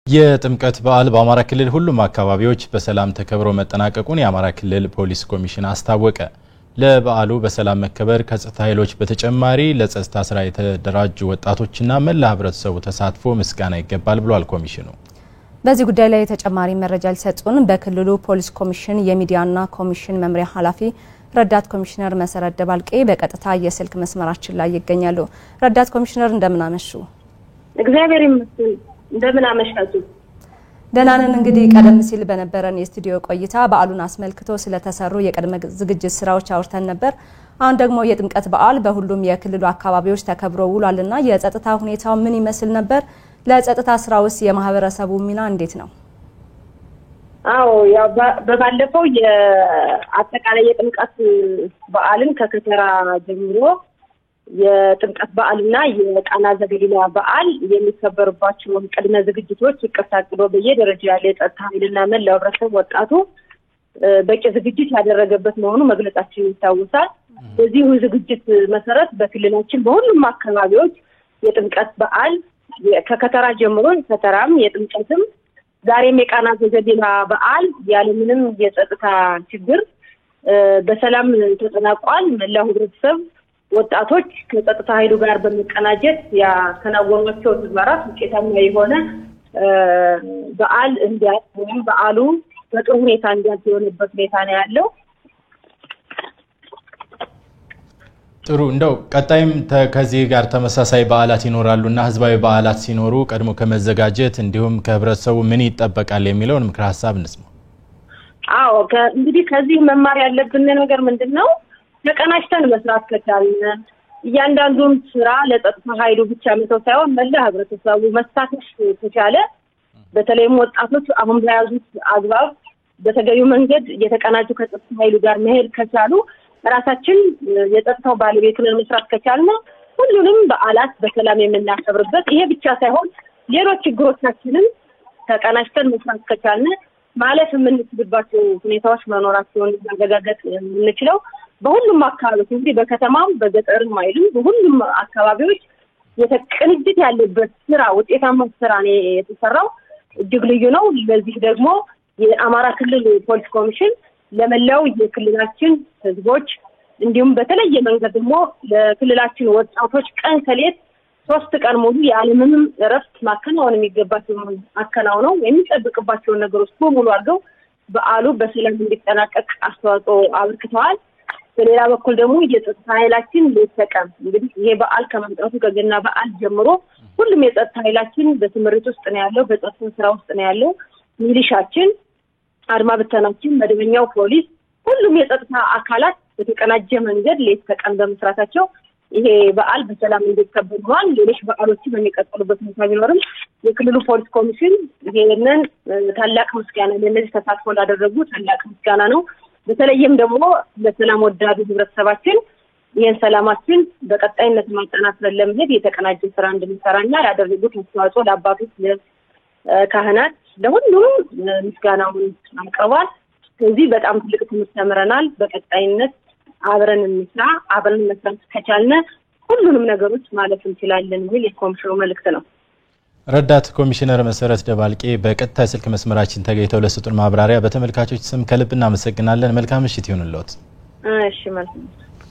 የጥምቀት በዓል በአማራ ክልል ሁሉም አካባቢዎች በሰላም ተከብሮ መጠናቀቁን የአማራ ክልል ፖሊስ ኮሚሽን አስታወቀ። ለበዓሉ በሰላም መከበር ከጸጥታ ኃይሎች በተጨማሪ ለጸጥታ ስራ የተደራጁ ወጣቶችና መላ ህብረተሰቡ ተሳትፎ ምስጋና ይገባል ብሏል ኮሚሽኑ። በዚህ ጉዳይ ላይ ተጨማሪ መረጃ ሊሰጡን በክልሉ ፖሊስ ኮሚሽን የሚዲያና ኮሚሽን መምሪያ ኃላፊ ረዳት ኮሚሽነር መሰረት ደባልቄ በቀጥታ የስልክ መስመራችን ላይ ይገኛሉ። ረዳት ኮሚሽነር እንደምን አመሹ? እግዚአብሔር ይመስገን። እንደምን አመሻችሁ? ደህና ነን። እንግዲህ ቀደም ሲል በነበረን የስቱዲዮ ቆይታ በዓሉን አስመልክቶ ስለተሰሩ የቅድመ ዝግጅት ስራዎች አውርተን ነበር። አሁን ደግሞ የጥምቀት በዓል በሁሉም የክልሉ አካባቢዎች ተከብሮ ውሏልና የጸጥታ ሁኔታው ምን ይመስል ነበር? ለጸጥታ ስራውስ የማህበረሰቡ ሚና እንዴት ነው? አዎ ያው በባለፈው የአጠቃላይ የጥምቀት በዓልን ከከተራ ጀምሮ የጥምቀት በዓልና የቃና ዘገሊላ በዓል የሚከበርባቸው ቅድመ ዝግጅቶች ይቀርታቅዶ በየደረጃ ያለ የጸጥታ ኃይልና መላው ህብረተሰብ ወጣቱ በቂ ዝግጅት ያደረገበት መሆኑ መግለጻችን ይታወሳል። በዚህ ዝግጅት መሰረት በክልላችን በሁሉም አካባቢዎች የጥምቀት በዓል ከከተራ ጀምሮ ከተራም የጥምቀትም ዛሬም የቃና ዘገሊላ በዓል ያለምንም የጸጥታ ችግር በሰላም ተጠናቋል። መላው ህብረተሰብ ወጣቶች ከጸጥታ ኃይሉ ጋር በመቀናጀት ያከናወኗቸው ተግባራት ውጤታማ የሆነ በዓል እንዲያልፍ በዓሉ በጥሩ ሁኔታ እንዲያልፍ የሆነበት ሁኔታ ነው ያለው። ጥሩ እንደው ቀጣይም ከዚህ ጋር ተመሳሳይ በዓላት ይኖራሉና ህዝባዊ በዓላት ሲኖሩ ቀድሞ ከመዘጋጀት እንዲሁም ከህብረተሰቡ ምን ይጠበቃል የሚለውን ምክር ሐሳብ እንስማ። አዎ እንግዲህ ከዚህ መማር ያለብን ነገር ምንድነው? ተቀናጅተን መስራት ከቻልን እያንዳንዱን ስራ ለጸጥታ ኃይሉ ብቻ መተው ሳይሆን መላ ህብረተሰቡ መሳተፍ ከቻለ በተለይም ወጣቶች አሁን በያዙት አግባብ በተገቢው መንገድ የተቀናጁ ከጸጥታ ኃይሉ ጋር መሄድ ከቻሉ ራሳችን የጸጥታው ባለቤት ሆነን መስራት ከቻልን ሁሉንም በዓላት በሰላም የምናከብርበት ይሄ ብቻ ሳይሆን ሌሎች ችግሮቻችንን ተቀናጅተን መስራት ከቻልን ማለት የምንችልባቸው ሁኔታዎች መኖራቸውን ማረጋገጥ የምንችለው በሁሉም አካባቢዎች እንግዲህ በከተማም በገጠርም አይልም በሁሉም አካባቢዎች የተቀናጀት ያለበት ስራ ውጤታማ ስራ ነው የተሰራው። እጅግ ልዩ ነው። ለዚህ ደግሞ የአማራ ክልል ፖሊስ ኮሚሽን ለመላው የክልላችን ህዝቦች እንዲሁም በተለየ መንገድ ደግሞ ለክልላችን ወጣቶች ቀን ከሌት 3 ቀን ሙሉ ያለምንም እረፍት ማከናወን የሚገባቸው አከናውነው የሚጠብቅባቸው ነገሮች ሁሉ አድርገው በዓሉ በሰላም እንዲጠናቀቅ አስተዋጽኦ አበርክተዋል። በሌላ በኩል ደግሞ የጸጥታ ኃይላችን ለተቀም እንግዲህ ይሄ በዓል ከመምጣቱ ከገና በዓል ጀምሮ ሁሉም የጸጥታ ኃይላችን በትምህርት ውስጥ ነው ያለው፣ በጸጥታ ስራ ውስጥ ነው ያለው። ሚሊሻችን፣ አድማ በተናችን፣ መደበኛው ፖሊስ ሁሉም የጸጥታ አካላት በተቀናጀ መንገድ ለተቀም በመስራታቸው ይሄ በዓል በሰላም እንዲከበር ሆኗል። ሌሎች በዓሎችም የሚቀጥሉበት ሁኔታ ቢኖርም የክልሉ ፖሊስ ኮሚሽን ይሄንን ታላቅ ምስጋና ለነዚህ ተሳትፎ ላደረጉ ታላቅ ምስጋና ነው። በተለይም ደግሞ ለሰላም ወዳዱ ህብረተሰባችን ይሄን ሰላማችን በቀጣይነት ማጠናከር ለመሄድ የተቀናጀ ስራ እንድንሰራና ያደረጉት አስተዋጽኦ ለአባቶች ለካህናት ለሁሉም ምስጋናውን አቀርባል። ስለዚህ በጣም ትልቅ ትምህርት ተምረናል። በቀጣይነት አብረን እንስራ፣ አብረን መስራት ከቻልን ሁሉንም ነገሮች ማለት እንችላለን የሚል የኮሚሽኑ መልእክት ነው። ረዳት ኮሚሽነር መሰረት ደባልቄ በቀጥታ ስልክ መስመራችን ተገኝተው ለሰጡን ማብራሪያ በተመልካቾች ስም ከልብ እናመሰግናለን። መልካም ምሽት ይሁንልዎት። እሺ መልካም